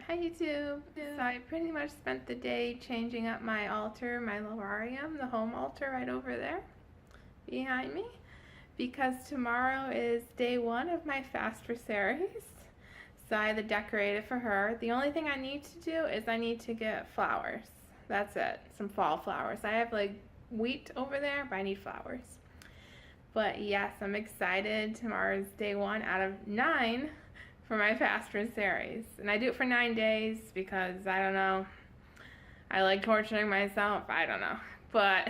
Hi YouTube. So I pretty much spent the day changing up my altar, my Lorarium, the home altar right over there behind me, because tomorrow is day 1 of my fast for Ceres. So I had to decorate it for her. The only thing I need to do is I need to get flowers. That's it. Some fall flowers. I have like wheat over there, but I need flowers. But yes, I'm excited. Tomorrow's day 1 out of 9 for my fast for Ceres. And I do it for 9 days because, I don't know, I like torturing myself. I don't know. But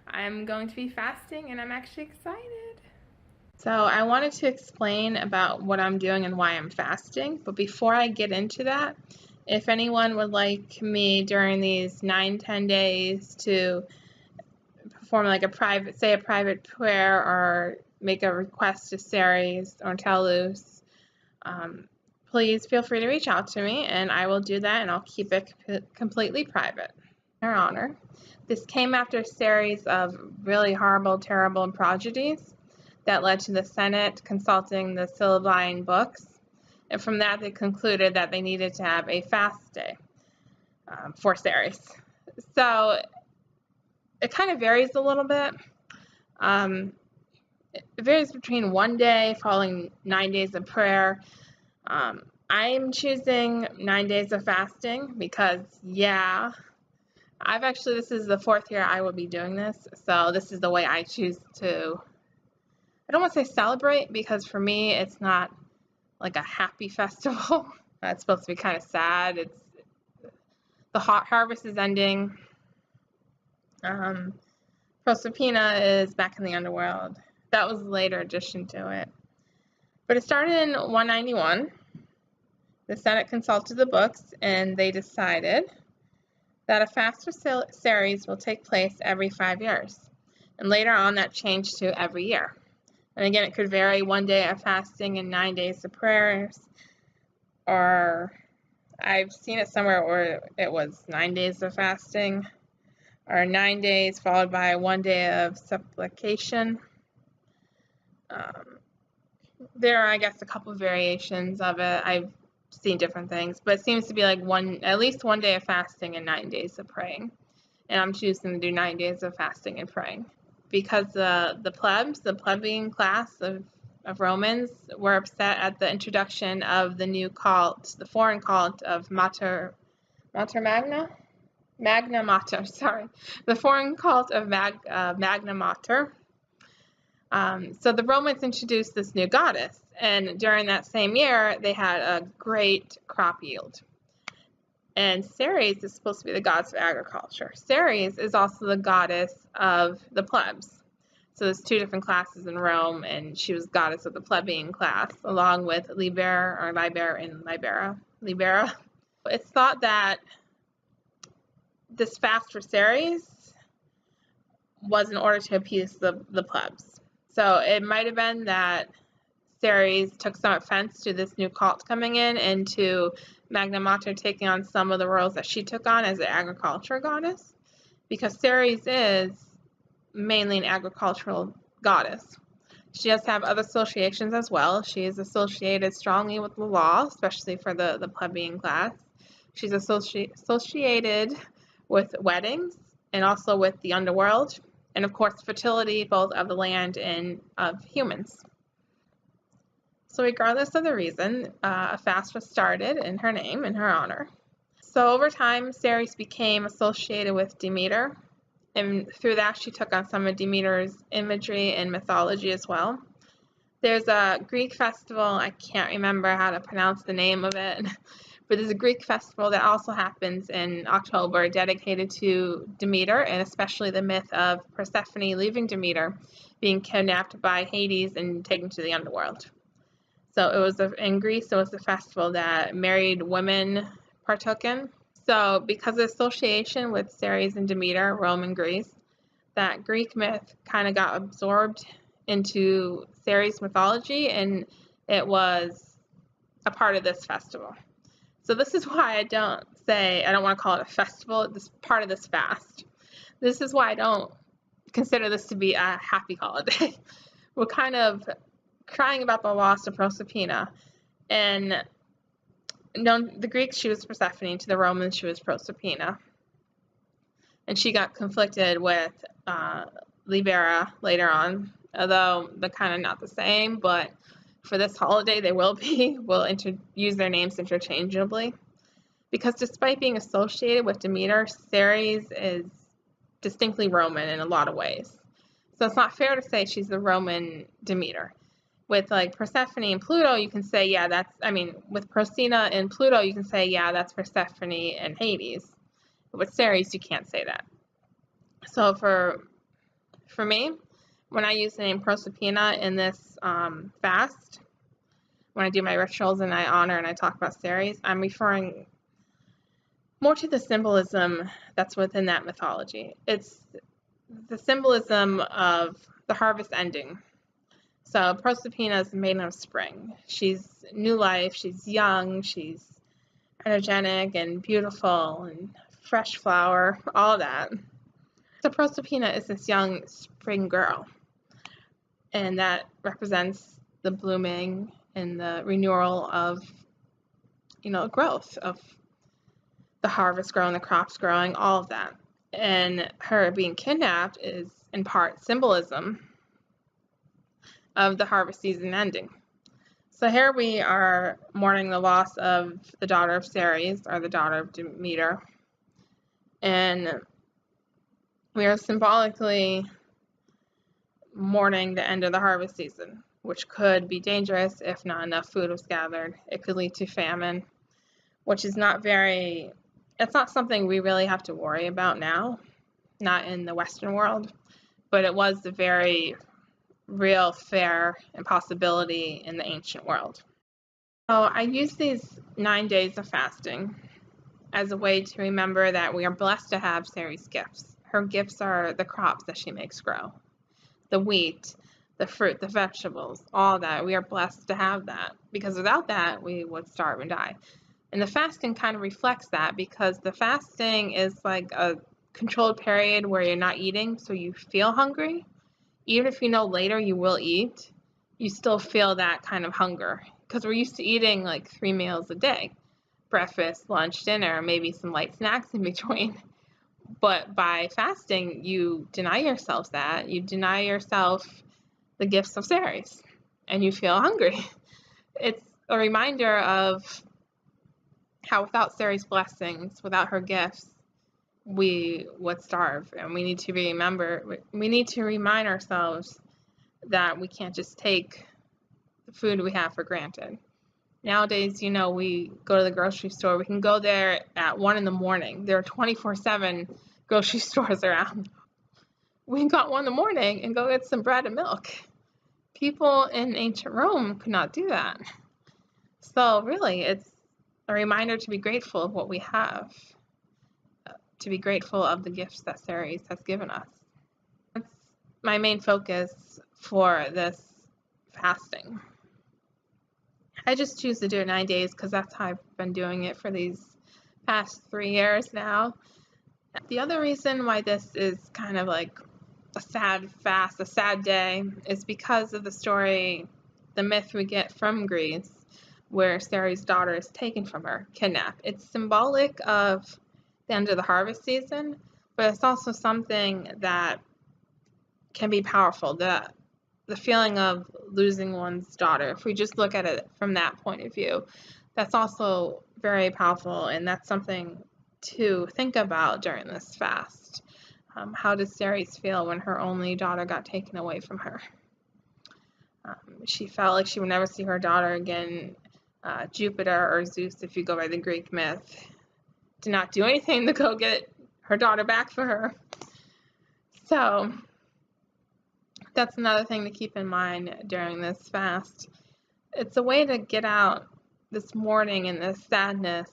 I'm going to be fasting and I'm actually excited. So I wanted to explain about what I'm doing and why I'm fasting. But before I get into that, if anyone would like me during these 9-10 days to perform like a private prayer or make a request to Ceres or Tellus, please feel free to reach out to me and I will do that, and I'll keep it completely private in her honor. This came after a series of really horrible, terrible tragedies that led to the Senate consulting the Sylvine books, and from that they concluded that they needed to have a fast day for Ceres. So it kind of varies a little bit. It varies between 1 day following 9 days of prayer. I'm choosing 9 days of fasting because, yeah, this is the 4th year I will be doing this, so this is the way I choose to, I don't want to say celebrate, because for me it's not like a happy festival. It's supposed to be kind of sad. It's the harvest is ending. Proserpina is back in the underworld. That was a later addition to it. But it started in 191. The Senate consulted the books, and they decided that a fast for Ceres will take place every 5 years. And later on, that changed to every year. And again, it could vary: 1 day of fasting and 9 days of prayers. Or I've seen it somewhere where it was 9 days of fasting, or 9 days followed by 1 day of supplication. There are, I guess, a couple of variations of it. I've seen different things, but it seems to be like at least 1 day of fasting and 9 days of praying. And I'm choosing to do 9 days of fasting and praying because the plebeian class of Romans were upset at the introduction of the new cult, the foreign cult of Magna Mater, sorry. The foreign cult of Magna Mater. So the Romans introduced this new goddess, and during that same year, they had a great crop yield. And Ceres is supposed to be the goddess of agriculture. Ceres is also the goddess of the plebs. So there's 2 different classes in Rome, and she was goddess of the plebeian class, along with Libera and Libera. It's thought that this fast for Ceres was in order to appease the plebs. So it might have been that Ceres took some offense to this new cult coming in and to Magna Mater taking on some of the roles that she took on as an agriculture goddess, because Ceres is mainly an agricultural goddess. She does have other associations as well. She is associated strongly with the law, especially for the plebeian class. She's associated with weddings and also with the underworld, and of course fertility, both of the land and of humans. So regardless of the reason, a fast was started in her name, in her honor. So over time, Ceres became associated with Demeter, and through that she took on some of Demeter's imagery and mythology as well. There's a Greek festival, I can't remember how to pronounce the name of it, but there's a Greek festival that also happens in October dedicated to Demeter, and especially the myth of Persephone leaving Demeter, being kidnapped by Hades and taken to the underworld. So it was in Greece, it was a festival that married women partook in. So because of association with Ceres and Demeter, Rome and Greece, that Greek myth kind of got absorbed into Ceres mythology, and it was a part of this festival. So this is why I don't want to call it a festival, this part of this fast. This is why I don't consider this to be a happy holiday. We're kind of crying about the loss of Proserpina, and known the Greeks, she was Persephone. To the Romans, she was Proserpina. And she got conflicted with Libera later on, although they're kind of not the same, but for this holiday they will be. We'll use their names interchangeably. Because despite being associated with Demeter, Ceres is distinctly Roman in a lot of ways. So it's not fair to say she's the Roman Demeter. With like Persephone and Pluto, you can say, yeah, with Procina and Pluto, you can say, yeah, that's Persephone and Hades. But with Ceres, you can't say that. So for me, when I use the name Proserpina in this fast, when I do my rituals and I honor and I talk about Ceres, I'm referring more to the symbolism that's within that mythology. It's the symbolism of the harvest ending. So Proserpina is the maiden of spring. She's new life, she's young, she's energetic and beautiful and fresh flower, all that. So Proserpina is this young spring girl, and that represents the blooming and the renewal of, growth, of the harvest growing, the crops growing, all of that. And her being kidnapped is in part symbolism of the harvest season ending. So here we are mourning the loss of the daughter of Ceres, or the daughter of Demeter, and we are symbolically mourning the end of the harvest season, which could be dangerous if not enough food was gathered. It could lead to famine, which is it's not something we really have to worry about now, not in the Western world, but it was a very real fear and possibility in the ancient world. So I use these 9 days of fasting as a way to remember that we are blessed to have Ceres' gifts. Her gifts are the crops that she makes grow, the wheat, the fruit, the vegetables, all that. We are blessed to have that, because without that, we would starve and die. And the fasting kind of reflects that, because the fasting is like a controlled period where you're not eating, so you feel hungry. Even if you know later you will eat, you still feel that kind of hunger, because we're used to eating like 3 meals a day. Breakfast, lunch, dinner, maybe some light snacks in between. But by fasting, you deny yourself that. You deny yourself the gifts of Ceres, and you feel hungry. It's a reminder of how without Ceres' blessings, without her gifts, we would starve. And we need to remind ourselves that we can't just take the food we have for granted. Nowadays, we go to the grocery store. We can go there at 1 in the morning. There are 24/7 grocery stores around. We can go at 1 in the morning and go get some bread and milk. People in ancient Rome could not do that. So really, it's a reminder to be grateful of what we have, to be grateful of the gifts that Ceres has given us. That's my main focus for this fasting. I just choose to do it 9 days because that's how I've been doing it for these past 3 years now. The other reason why this is kind of like a sad fast, a sad day, is because of the story, the myth we get from Greece, where Ceres' daughter is taken from her, kidnapped. It's symbolic of the end of the harvest season, but it's also something that can be powerful. The feeling of losing one's daughter, if we just look at it from that point of view, that's also very powerful, and that's something to think about during this fast. How does Ceres feel when her only daughter got taken away from her? She felt like she would never see her daughter again. Jupiter, or Zeus, if you go by the Greek myth, did not do anything to go get her daughter back for her. So that's another thing to keep in mind during this fast. It's a way to get out this mourning and this sadness.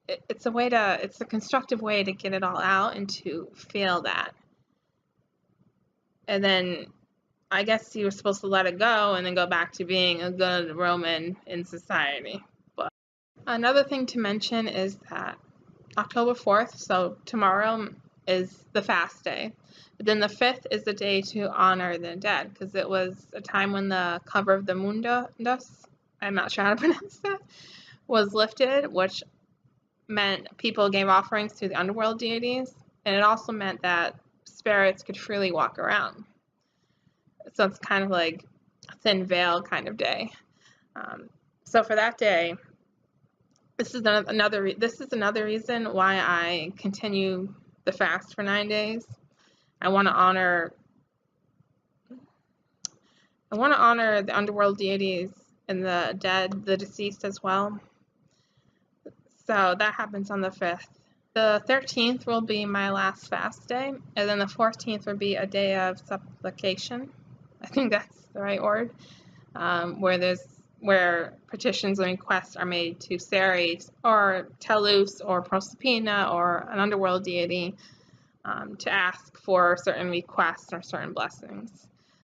It's a constructive way to get it all out and to feel that. And then I guess you were supposed to let it go and then go back to being a good Roman in society. But another thing to mention is that October 4th, so tomorrow, is the fast day. But then the 5th is the day to honor the dead, because it was a time when the cover of the Mundus, I'm not sure how to pronounce that, was lifted, which meant people gave offerings to the underworld deities, and it also meant that spirits could freely walk around. So it's kind of like a thin veil kind of day. So for that day, this is another reason why I continue the fast for 9 days. I want to honor the underworld deities and the dead, the deceased as well. So that happens on the 5th. The 13th will be my last fast day, and then the 14th will be a day of supplication. I think that's the right word, where petitions and requests are made to Ceres or Tellus or Proserpina or an underworld deity to ask for certain requests or certain blessings.